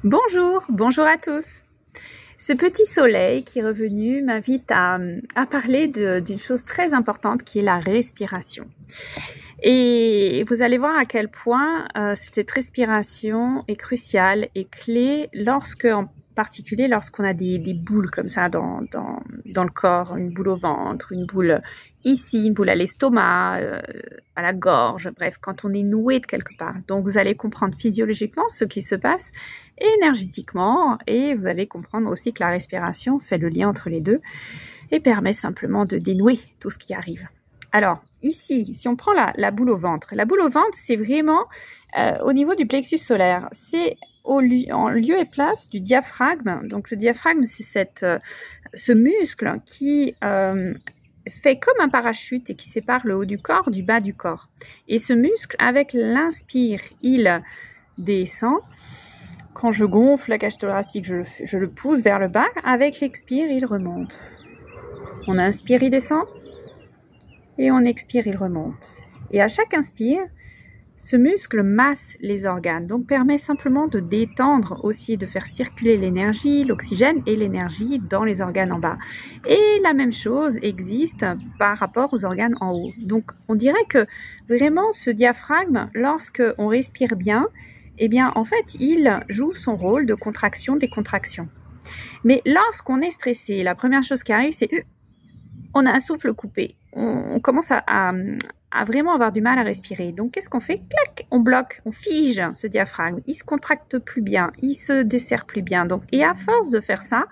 Bonjour, bonjour à tous. Ce petit soleil qui est revenu m'invite à parler d'une chose très importante qui est la respiration. Et vous allez voir à quel point cette respiration est cruciale et clé en particulier lorsqu'on a des boules comme ça dans le corps, une boule au ventre, une boule ici, une boule à l'estomac, à la gorge, bref, quand on est noué de quelque part. Donc vous allez comprendre physiologiquement ce qui se passe énergétiquement et vous allez comprendre aussi que la respiration fait le lien entre les deux et permet simplement de dénouer tout ce qui arrive. Alors, ici, si on prend la boule au ventre, c'est vraiment au niveau du plexus solaire. C'est en lieu et place du diaphragme. Donc, le diaphragme, c'est ce muscle qui fait comme un parachute et qui sépare le haut du corps du bas du corps. Et ce muscle, avec l'inspire, il descend. Quand je gonfle la cage thoracique, je le pousse vers le bas. Avec l'expire, il remonte. On inspire, il descend. Et on expire, il remonte. Et à chaque inspire, ce muscle masse les organes, donc permet simplement de détendre aussi, de faire circuler l'énergie, l'oxygène et l'énergie dans les organes en bas. Et la même chose existe par rapport aux organes en haut. Donc on dirait que vraiment ce diaphragme, lorsque on respire bien, eh bien en fait il joue son rôle de contraction, décontraction. Mais lorsqu'on est stressé, la première chose qui arrive, c'est on a un souffle coupé. On commence à vraiment avoir du mal à respirer. Donc, qu'est-ce qu'on fait? Clac, on bloque, on fige ce diaphragme. Il se contracte plus bien, il se desserre plus bien. Donc, et à force de faire ça,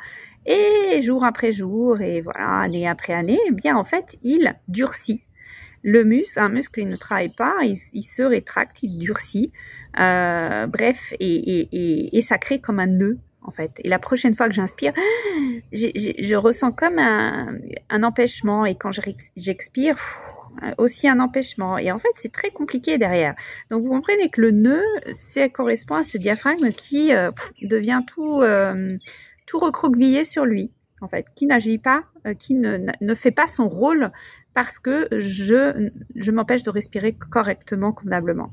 et jour après jour, et voilà, année après année, eh bien, en fait, il durcit. Le muscle, un muscle, il ne travaille pas, il se rétracte, il durcit. Bref, et ça crée comme un nœud. En fait. Et la prochaine fois que j'inspire, je ressens comme un empêchement. Et quand j'expire, aussi un empêchement. Et en fait, c'est très compliqué derrière. Donc, vous comprenez que le nœud, ça correspond à ce diaphragme qui devient tout recroquevillé sur lui, en fait, qui n'agit pas, qui ne fait pas son rôle parce que je m'empêche de respirer correctement, convenablement.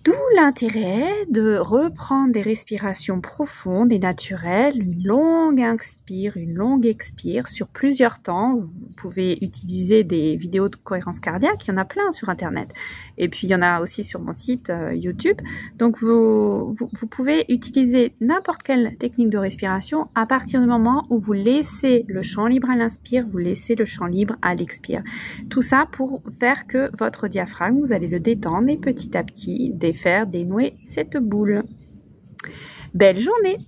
D'où l'intérêt de reprendre des respirations profondes et naturelles, une longue inspire, une longue expire sur plusieurs temps. Vous pouvez utiliser des vidéos de cohérence cardiaque, il y en a plein sur Internet. Et puis, il y en a aussi sur mon site YouTube. Donc, vous pouvez utiliser n'importe quelle technique de respiration à partir du moment où vous laissez le champ libre à l'inspire, vous laissez le champ libre à l'expire. Tout ça pour faire que votre diaphragme, vous allez le détendre et petit à petit défaire, dénouer cette boule. Belle journée!